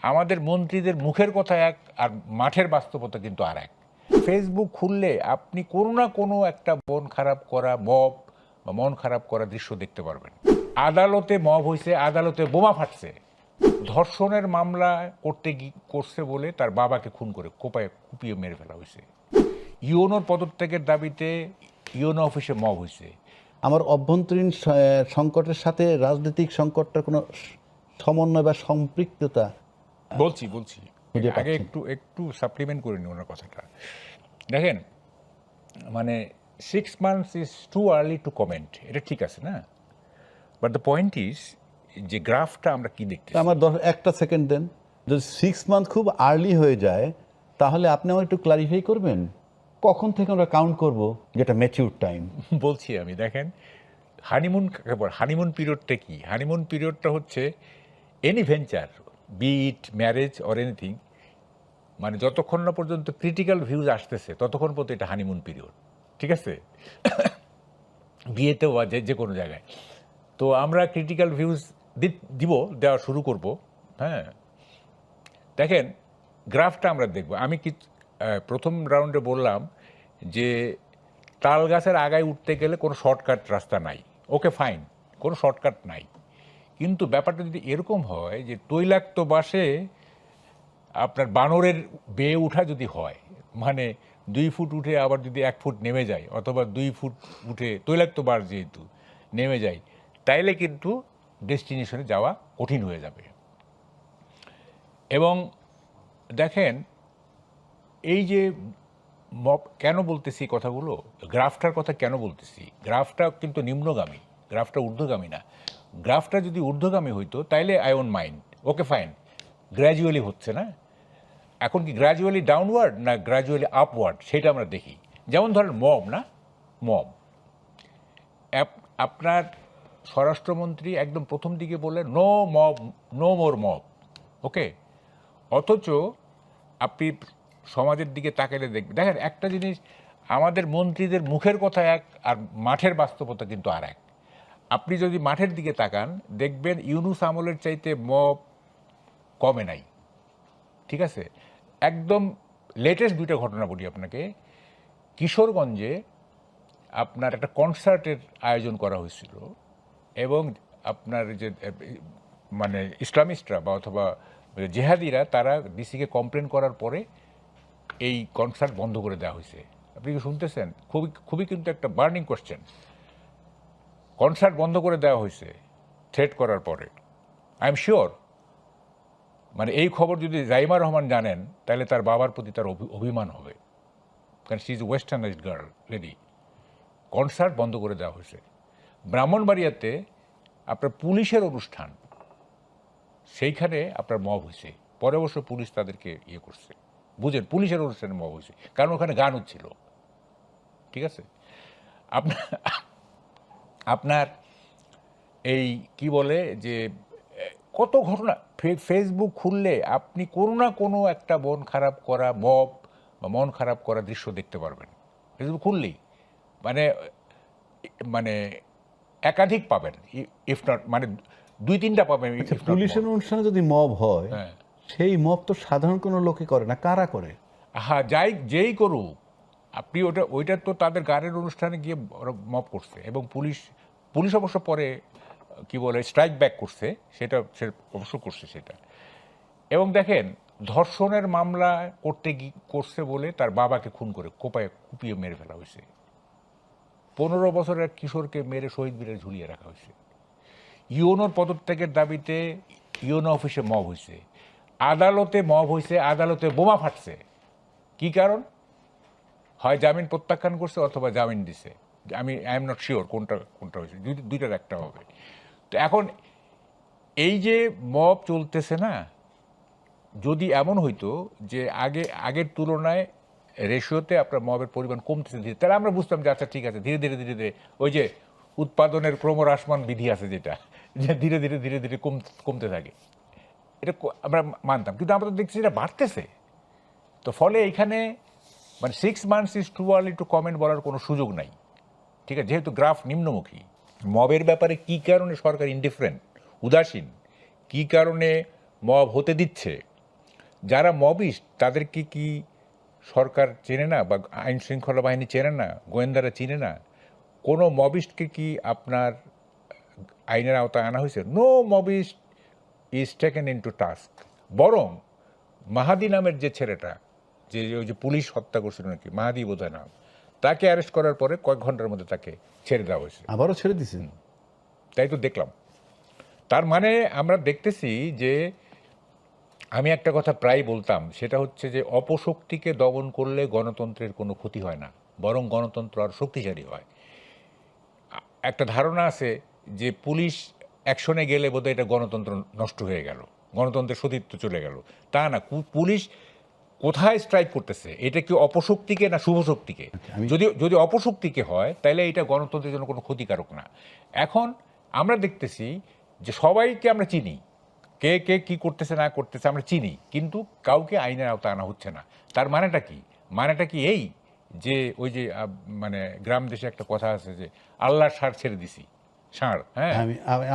আমাদের মন্ত্রীদের মুখের কথা এক আর মাঠের বাস্তবতা কিন্তু আর এক। ফেসবুক খুললে আপনি কোনো না কোনো একটা মন খারাপ করা মব বা মন খারাপ করা দৃশ্য দেখতে পারবেন। আদালতে মব হয়েছে, আদালতে বোমা ফাটছে, ধর্ষণের মামলা করছে বলে তার বাবাকে খুন করে কুপিয়ে মেরে ফেলা হয়েছে, ইউনোর পদত্যাগের দাবিতে ইউনো অফিসে মব হয়েছে। আমার অভ্যন্তরীণ সংকটের সাথে রাজনৈতিক সংকটটার কোনো সমন্বয় বা সম্পৃক্ততা বলছি আগে একটু সাপ্লিমেন্ট করে নিই ওনার কথাটা। দেখেন, মানে 6 months is too early two comment, এটা ঠিক আছে না, বাট দ্য পয়েন্ট ইজ যে গ্রাফটা আমরা কি দেখতে, আমার একটা সেকেন্ড দেন। যদি 6 মান্থ খুব আর্লি হয়ে যায় তাহলে আপনি আমার একটু ক্লারিফাই করবেন কখন থেকে আমরা কাউন্ট করব যেটা ম্যাচিউর টাইম? বলছি আমি। দেখেন, হানিমুন পিরিয়ডটা কি? হানিমুন পিরিয়ডটা হচ্ছে any venture, be it marriage or anything, মানে যতক্ষণ না পর্যন্ত ক্রিটিক্যাল ভিউজ আসতেছে ততক্ষণ পর্যন্ত এটা হানিমুন পিরিয়ড, ঠিক আছে? বিয়েতেও বা যে কোনো জায়গায়। তো আমরা ক্রিটিক্যাল ভিউজ দেওয়া শুরু করব। হ্যাঁ, দেখেন গ্রাফটা আমরা দেখব। আমি কি প্রথম রাউন্ডে বললাম যে তাল গাছের আগায় উঠতে গেলে কোনো শর্টকাট রাস্তা নাই। ওকে ফাইন, কোনো শর্টকাট নাই, কিন্তু ব্যাপারটা যদি এরকম হয় যে তৈলাক্ত বাসে আপনার বানরের বেয়ে উঠা যদি হয়, মানে 2 ফুট উঠে আবার যদি 1 ফুট নেমে যায়, অথবা 2 ফুট উঠে তৈলাক্ত বাস যেহেতু নেমে যায়, তাইলে কিন্তু ডেস্টিনেশনে যাওয়া কঠিন হয়ে যাবে। এবং দেখেন, এই যে কেন বলতেছি কথাগুলো, গ্রাফটার কথা কেন বলতেছি, গ্রাফটা কিন্তু নিম্নগামী, গ্রাফটা ঊর্ধ্বগামী না। গ্রাফটা যদি ঊর্ধ্বগামী হইতো তাইলে I won't mind, okay fine, gradually হচ্ছে না। এখন কি গ্র্যাজুয়ালি ডাউনওয়ার্ড না গ্র্যাজুয়ালি আপওয়ার্ড, সেটা আমরা দেখি। যেমন ধরেন মব, না মব, আপনার স্বরাষ্ট্রমন্ত্রী একদম প্রথম দিকে বললেন no mob, no more mob, okay. অথচ আপনি সমাজের দিকে তাকালে দেখেন একটা জিনিস, আমাদের মন্ত্রীদের মুখের কথা এক আর মাঠের বাস্তবতা কিন্তু আর এক। আপনি যদি মাঠের দিকে তাকান দেখবেন ইউনুস আমলের চাইতে মব কমে নাই, ঠিক আছে? একদম লেটেস্ট 2টা ঘটনা বলি আপনাকে। কিশোরগঞ্জে আপনার একটা কনসার্টের আয়োজন করা হয়েছিল, এবং আপনার যে মানে ইসলামিস্টরা বা অথবা জেহাদিরা তারা ডিসিকে কমপ্লেন করার পরে এই কনসার্ট বন্ধ করে দেওয়া হয়েছে। আপনি কি শুনতেছেন? খুবই কিন্তু একটা বার্নিং কোশ্চেন। কনসার্ট বন্ধ করে দেওয়া হয়েছে থ্রেট করার পরে। আই এম শিওর, মানে এই খবর যদি জাইমা রহমান জানেন তাহলে তার বাবার প্রতি তার অভিমান হবে, কারণ she is westernized girl lady. Concert বন্ধ করে দেওয়া হয়েছে। ব্রাহ্মণবাড়িয়াতে আপনার পুলিশের অনুষ্ঠান, সেইখানে আপনার মব হয়েছে, পরে অবশ্য পুলিশ তাদেরকে ইয়ে করছে, বুঝেন, পুলিশের অনুষ্ঠানে মব হয়েছে, কারণ ওখানে গান হচ্ছিল, ঠিক আছে? আপনার এই কি বলে যে কত ঘটনা, ফেসবুক খুললে আপনি কোনো না কোনো একটা মন খারাপ করা মব বা মন খারাপ করা দৃশ্য দেখতে পারবেন ফেসবুক খুললেই। মানে মানে একাধিক পাবেন, ইফ নট মানে 2-3টা পাবেন। পুলিশের অনুষ্ঠানে যদি মব হয়, সেই মব তো সাধারণ কোনো লোকে করে না, কারা করে? হ্যাঁ, যেই করুক, আপনি ওইটা তো তাদের গানের অনুষ্ঠানে গিয়ে মব করছে, এবং পুলিশ অবশ্য পরে কি বলে স্ট্রাইক ব্যাক করছে, সেটা অবশ্য করছে সেটা। এবং দেখেন, ধর্ষণের মামলা করছে বলে তার বাবাকে খুন করে কুপিয়ে মেরে ফেলা হয়েছে। 15 বছরের কিশোরকে মেরে শহীদ মিনারে ঝুলিয়ে রাখা হয়েছে। ইউনোর পদত্যাগের দাবিতে ইউনো অফিসে মব হয়েছে, আদালতে মব হয়েছে, আদালতে বোমা ফাটছে। কি কারণ? হয় জামিন প্রত্যাখ্যান করছে অথবা জামিন দিছে। আই এম নট শিওর কোনটা হয়েছে, দুইটার একটা হবে। তো এখন এই যে মব চলতেছে না, যদি এমন হইতো যে আগের তুলনায় রেশিওতে আপনার মবের পরিমাণ কমতেছে ধীরে, তাহলে আমরা বুঝতাম যে আচ্ছা ঠিক আছে, ধীরে ধীরে ওই যে উৎপাদনের ক্রমহ্রাসমান বিধি আছে যেটা, যে ধীরে ধীরে কমতে থাকে, এটা আমরা মানতাম। কিন্তু আমরা তো দেখছি এটা বাড়তেছে। তো ফলে এইখানে মানে 6 months is too early two comment বলার কোনো সুযোগ নাই, ঠিক আছে? যেহেতু গ্রাফ নিম্নমুখী। মবের ব্যাপারে কি কারণে সরকার ইনডিফারেন্ট, উদাসীন, কি কারণে মব হতে দিচ্ছে, যারা মবিস্ট তাদেরকে কি সরকার চেনে না, বা আইন শৃঙ্খলা বাহিনী চেনে না, গোয়েন্দারা চিনে না? কোনো মবিস্টকে কি আপনার আইনের আওতায় আনা হয়েছে? No mobbist is taken into task. বরং মাহাদি নামের যে ছেলেটা, যে ওই যে পুলিশ হত্যা করছিল নাকি, মাহাদি বোধহয় নাম, তাকে অ্যারেস্ট করার পরে কয়েক ঘন্টার মধ্যে তাকে ছেড়ে দেওয়া হয়েছে। আবারও ছেড়ে দিছেন? তাই তো দেখলাম। তার মানে আমরা দেখতেছি যে, আমি একটা কথা প্রায় বলতাম, সেটা হচ্ছে যে অপশক্তিকে দমন করলে গণতন্ত্রের কোনো ক্ষতি হয় না, বরং গণতন্ত্র আর শক্তিশালী হয়। একটা ধারণা আছে যে পুলিশ অ্যাকশনে গেলে বোধহয় এটা গণতন্ত্র নষ্ট হয়ে গেল, গণতন্ত্রের সতীত্ব চলে গেল। তা না, পুলিশ কোথায় স্ট্রাইক করতেছে, এটা কি অপশক্তিকে না শুভশক্তিকে? যদি যদি অপশক্তিকে হয় তাহলে এটা গণতন্ত্রের জন্য কোনো ক্ষতিকারক না। এখন আমরা দেখতেছি যে সবাইকে আমরা চিনি, কে কে কি করতেছে না করতেছে আমরা চিনি, কিন্তু কাউকে আইনের আওতায় আনা হচ্ছে না। তার মানেটা কি? মানেটা কি এই যে ওই যে মানে গ্রাম দেশে একটা কথা আছে যে আল্লাহর ষাঁড় ছেড়ে দিছি, ষাঁড়, হ্যাঁ, আমি